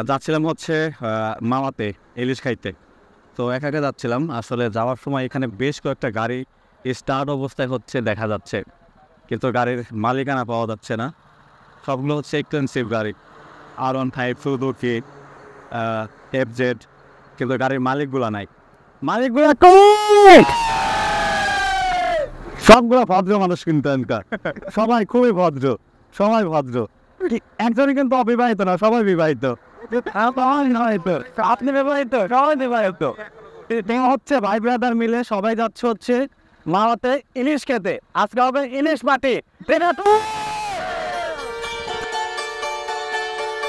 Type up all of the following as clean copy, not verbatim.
যাচ্ছিলাম হচ্ছে মাওয়াতে ইলিশ খাইতে। তো একা একা যাচ্ছিলাম। আসলে যাওয়ার সময় এখানে বেশ কয়েকটা গাড়ি স্টার্ট অবস্থায় হচ্ছে দেখা যাচ্ছে, কিন্তু গাড়ির মালিকানা পাওয়া যাচ্ছে না। সবগুলো হচ্ছে এক্সপেন্সিভ গাড়ি, R15, সুজুকি, FZ, কিন্তু গাড়ির মালিকগুলো নাই। মালিকগুলো সবগুলো ভদ্র মানুষ, কিন্তু সবাই খুবই ভদ্র, সবাই ভদ্র। একজনই কিন্তু অবিবাহিত না, সবাই বিবাহিত। আপনি বিবাহিত, সবাই বিবাহিত। হচ্ছে ভাই ব্রাদার মিলে সবাই যাচ্ছে হচ্ছে মাওয়াতে ইলিশ খেতে। আজকে হবে ইলিশ মাটি।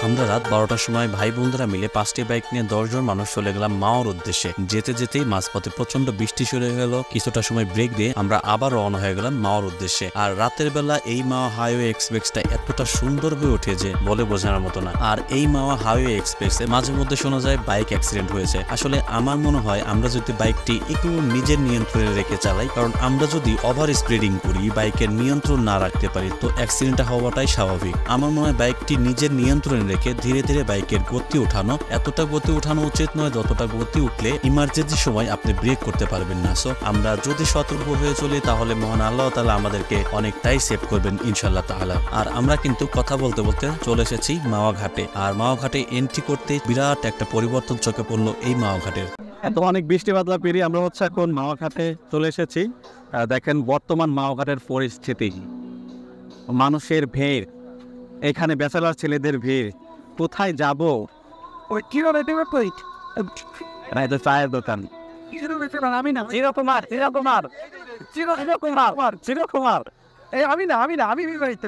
আমরা রাত 12টার সময় ভাই বন্ধুরা মিলে 5টি বাইক নিয়ে 10 জন মানুষ চলে গেলাম মাওয়ার উদ্দেশ্যে। যেতে যেতেই মাঝপথে প্রচন্ড বৃষ্টি শুরু হয়ে গেল। কিছুটা সময় ব্রেক দিয়ে আমরা আবার রওনা হয়ে গেলাম মাওয়ার উদ্দেশ্যে। আর রাতের বেলা এই মাওয়া হাইওয়ে এক্সপ্রেসটা এতটা সুন্দর হয়ে ওঠে যে বলে বোঝানোর মতো না। আর এই মাওয়া হাইওয়ে এক্সপ্রেসে মাঝে মধ্যে শোনা যায় বাইক অ্যাক্সিডেন্ট হয়েছে। আসলে আমার মনে হয় আমরা যদি বাইকটি একটু নিজের নিয়ন্ত্রণে রেখে চালাই, কারণ আমরা যদি ওভার স্পিডিং করি, বাইকের নিয়ন্ত্রণ না রাখতে পারি, তো অ্যাক্সিডেন্টটা হওয়াটাই স্বাভাবিক। আমার মনে হয় বাইকটি নিজের নিয়ন্ত্রণে রেখে ধীরে ধীরে বাইকের গতি উঠানো, এতটা গতি উঠানো উচিত নয় যতটা গতি উঠলে ইমার্জেন্সি সময় আপনি ব্রেক করতে পারবেন না। সো আমরা যদি সতর্ক হয়ে চলি তাহলে মহান আল্লাহ তাআলা আমাদেরকে অনেকটাই সেভ করবেন ইনশাআল্লাহ তাআলা। আর আমরা কিন্তু কথা বলতে বলতে চলে এসেছি মাওয়া ঘাটে। আর মাওয়া ঘাটে এন্ট্রি করতে বিরাট একটা পরিবর্তন চোখে পড়লো এই মাওয়া ঘাটের। তো অনেক বৃষ্টি বাদলা পেরিয়ে আমরা হচ্ছে এখন মাওয়া ঘাটে চলে এসেছি। দেখেন বর্তমান মাওয়া ঘাটের পরিস্থিতি, মানুষের ভিড়, এখানে ব্যাচেলার ছেলেদের ভিড়। কোথায় যাবো? চায়ের দোকান। আমি না, চিরকুমার। আমি বিবাহিত।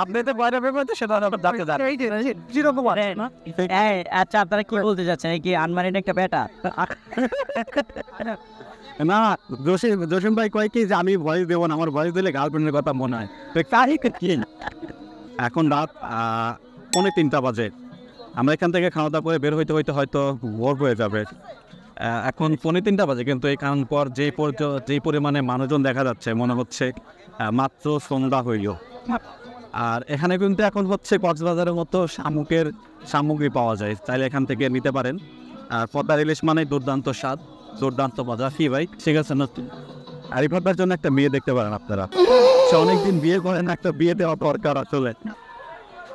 আপনি তো বয়রা বিবাহিত, সেটা চিরকুমার। আচ্ছা, আপনারা কি বলতে চাচ্ছেন? কি আনমারিড একটা বেটা? না, জসিম ভাই কয় কি যে আমি ভয়েস দেবো না, আমার ভয়েস দিলে গার্লফ্রেন্ডের কথা মনে হয়। এখন রাত 2:45 বাজে। আমরা এখান থেকে খাওয়া দাওয়া করে বের হইতে হইতে হয়তো ভোর হয়ে যাবে। এখন 2:45 বাজে, কিন্তু এখান পর যেই পরিমাণে মানুষজন দেখা যাচ্ছে মনে হচ্ছে মাত্র সন্ধ্যা হইল। আর এখানে কিন্তু এখন হচ্ছে কক্সবাজারের মতো শামুকের সামগ্রী পাওয়া যায়, চাইলে এখান থেকে নিতে পারেন। আর পদ্মার ইলিশ মানে দুর্দান্ত স্বাদ, দুর্দান্ত মজা। কি ভাই, ঠিক আছে না? আরিফার জন্য একটা মেয়ে দেখতে পারেন আপনারা। সে অনেকদিন বিয়ে করেন, একটা বিয়ে দেওয়া দরকার আসলে।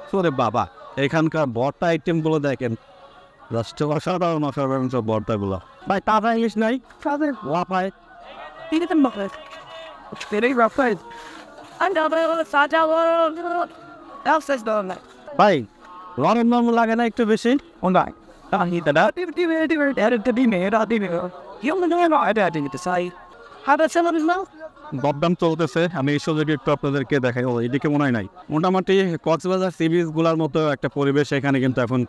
সরে বাবা, এখানকার ভর্তা আইটেমগুলো দেখেন, অসাধারণ অসাধারণ সব ভর্তাগুলো। ভাই তাজা ইলিশ নাই, ওয়াফায় ভাই গরম নরম লাগে না একটু বেশি? দরদাম চলতেছে, আমি এই সুযোগে একটু আপনাদেরকে দেখাই। এদিকে মনে হয় নাই, মোটামুটি কক্সবাজার সি বিচগুলোর মতো একটা পরিবেশ এখানে কিন্তু এখন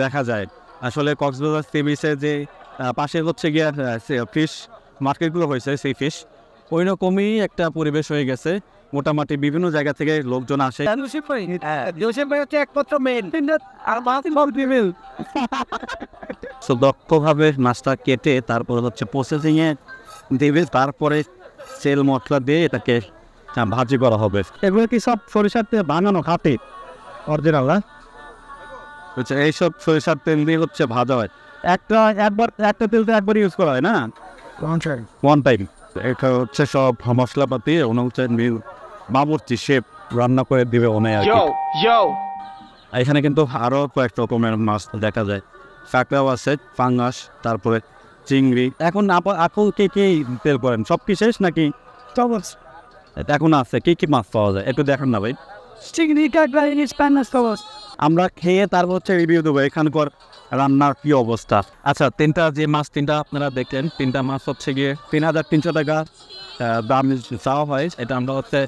দেখা যায়। আসলে কক্সবাজার সি বিচে যে পাশে হচ্ছে গিয়ে ফিশ মার্কেটগুলো হয়েছে, সেই ফিশ ওই রকমই একটা পরিবেশ হয়ে গেছে। মোটামুটি বিভিন্ন জায়গা থেকে লোকজন আসে। দক্ষভাবে মাছটা কেটে তারপরে হচ্ছে প্রসেসিংয়ে দেবে, তারপরে তেল মশলা দিয়ে এটাকে ভাজি করা হবে। এগুলো কি সব সরিষার তেল বানানো খাতে অরিজিনাল না? এইসব সরিষার তেল দিয়ে হচ্ছে ভাজা হয়। একটা তেল তো একবার ইউজ করা হয় না, ওয়ান টাইম। এটা হচ্ছে সব মশলাপাতি হচ্ছে বাবুর্চি শেফ রান্না করে দিবে ওনে আর কি। এখানে কিন্তু আরো কয়েক রকমের মাছ দেখা যায়, কাঁকড়াও আছে, পাঙ্গাস, তারপরে চিংড়ি। এখন আপনি কে তেল করেন? সব কি শেষ নাকি এখন আছে? কি মাছ পাওয়া যায় একটু দেখান না ভাই। চিংড়ি, কাঁকড়া, ইলিশ, পাঙ্গাস। আমরা খেয়ে তারপর হচ্ছে রিভিউ দেবো এখানকার রান্নার কি অবস্থা। আচ্ছা, তিনটা আপনারা দেখলেন, তিনটা মাছ হচ্ছে গিয়ে 3,300 টাকা দাম চাওয়া হয়। এটা আমরা হচ্ছে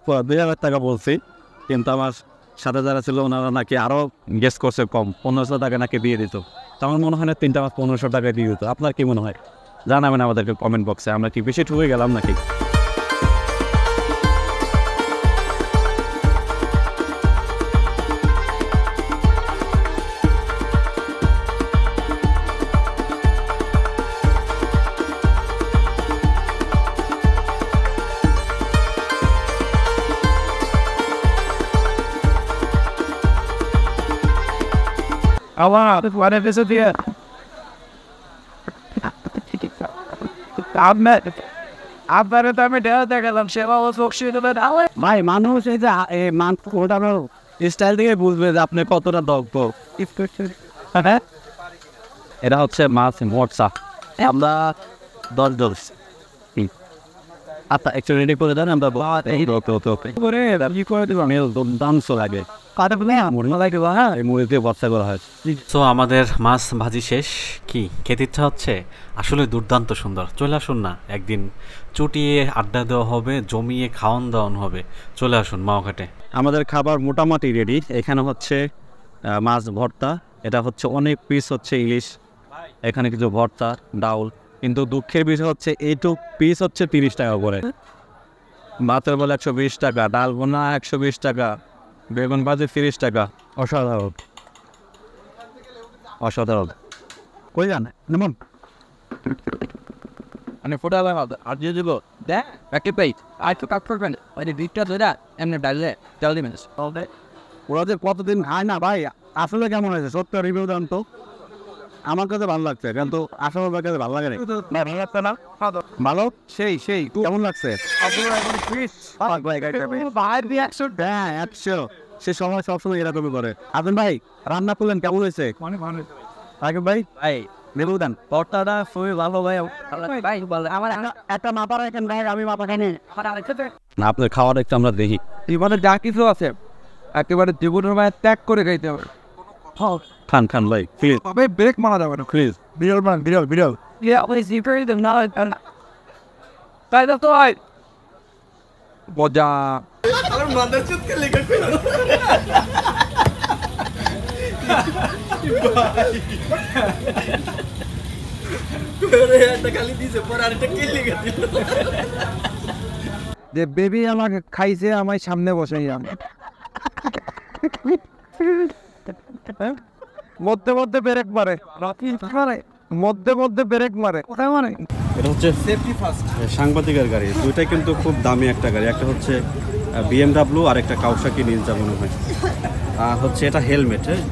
2,000 টাকা বলছি, কিন্তু আমার সাথে যারা ছিল ওনারা নাকি আরও গেস করছে কম, 1,500 টাকা নাকি দিয়ে দিত। তো আমার মনে হয় না তিনটা মাছ 1,500 টাকায় দিয়ে দিত। আপনার কি মনে হয় জানাবেন আমাদেরকে কমেন্ট বক্সে। আমরা কি বেশি ঠুকে গেলাম নাকি? আমার মানে বেঁচে দিয়ে আপনারে তো আমি ঢেউ দেখালাম সেবা ও চোখশি ভাই মানুষ এই যে ওটা স্টাইল থেকে বুঝবে যে আপনি কতটা দক্ষ। হ্যাঁ এটা হচ্ছে মাছ মরচা, আমরা 10 জন। আচ্ছা একটু রেডি করে দেন, আমরা করে কি করে দিব মেল দুর্দান্ত লাগে। কাটা বলে মনে লাগে হ্যাঁ, এই মুড়িতে ভর্তা করা হয়। তো আমাদের মাছ ভাজি শেষ। কি খেতে ইচ্ছা হচ্ছে? আসলে দুর্দান্ত সুন্দর। চলে আসুন না, একদিন চুটিয়ে আড্ডা দেওয়া হবে, জমিয়ে খাওয়ান দাওয়ান হবে। চলে আসুন মাওঘাটে। আমাদের খাবার মোটামুটি রেডি। এখানে হচ্ছে মাছ ভর্তা, এটা হচ্ছে অনেক পিস হচ্ছে ইলিশ, এখানে কিছু ভর্তা ডাউল। কিন্তু দুঃখের বিষয় হচ্ছে এইটুক পিস হচ্ছে 30 টাকা করে। ভাতের বলে 120 টাকা, ডাল বোনা 120 টাকা, বেগুন ভাজি 30 টাকা। অসাধারণ অসাধারণ। কই যান নেমন মানে ফোটা আর দিয়ে দিব দেখ প্যাকে পাই আর তো কাজ করবেন ওই দিকটা ধরে এমনি ডালে ডাল দিবেন ওরা যে কতদিন খায় না ভাই, আসলে কেমন হয়েছে সত্য রিভিউ দেন তো। আমার কাছে ভালো লাগছে, কিন্তু আসলে কাছে ভালো লাগে না। ভালো লাগছে না? ভালো সেই সেই কেমন লাগছে? হ্যাঁ 100 সে সময় সবসময় এরকমই করে। আপনি ভাই রান্না করলেন কেমন হয়েছে? রাকিব ভাই ভাই রিভিউ দেন। ভর্তাটা খুবই ভালো ভাই। ভাই আমার একটা মাপা রাখেন ভাই, আমি মাপা খাই না আপনার খাওয়ার একটু আমরা দেখি। জীবনে যা কিছু আছে একেবারে জীবনের মায়ের ত্যাগ করে খাইতে হবে। খান খান ভাই প্লিজ তবে ব্রেক মারা যাবে না প্লিজ। বিরল মান বিরল বিরল তাই তো হয় মজা যে বেবি আমাকে খাইছে আমার সামনে বসাই আমি মধ্যে মধ্যে ব্রেক মারে মধ্যে মধ্যে ব্রেক মারে কোথায় মারে এটা হচ্ছে সেফটি ফার্স্ট সাংবাদিকের গাড়ি। দুইটাই কিন্তু খুব দামি একটা গাড়ি, একটা হচ্ছে BMW আর একটা কাওসাকি নিনজা মনে হয়। হচ্ছে এটা হেলমেট, হ্যাঁ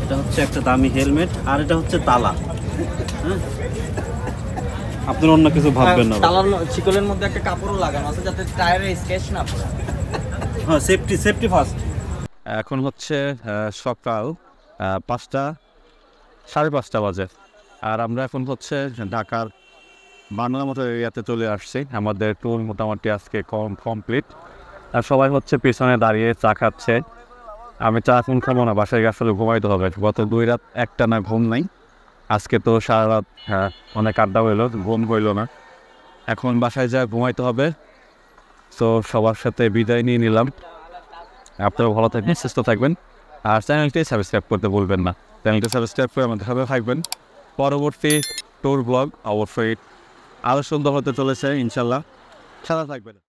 এটা হচ্ছে একটা দামি হেলমেট, আর এটা হচ্ছে তালা। হ্যাঁ আপনার অন্য কিছু ভাববেন না। তালার শিকলের মধ্যে একটা কাপড়ও লাগানো আছে যাতে টায়ারে স্কেচ না পড়ে। হ্যাঁ সেফটি ফার্স্ট। এখন হচ্ছে সকাল 5টা 5:30 বাজে, আর আমরা এখন হচ্ছে ঢাকার বাংলা মতো এরিয়াতে চলে আসছি। আমাদের ট্যুর মোটামুটি আজকে কমপ্লিট, আর সবাই হচ্ছে পিছনে দাঁড়িয়ে চা খাচ্ছে। আমি চা এখন খাবো না, বাসায় গিয়ে আসলে ঘুমাইতে হবে। গত 2 রাত একটা না ঘুম নাই, আজকে তো সারা রাত অনেক আড্ডা হইলো, ঘুম হইলো না। এখন বাসায় যা ঘুমাইতে হবে। তো সবার সাথে বিদায় নিয়ে নিলাম। আপনারা ভালো থাকবেন, সুস্থ থাকবেন, আর চ্যানেলটি সাবস্ক্রাইব করতে ভুলবেন না। চ্যানেলটি সাবস্ক্রাইব করে আমাদের সাথে থাকবেন। পরবর্তী ট্যুর ব্লগ অবশ্যই আরও সুন্দর হতে চলেছে ইনশাল্লাহ, সাথে থাকবেন।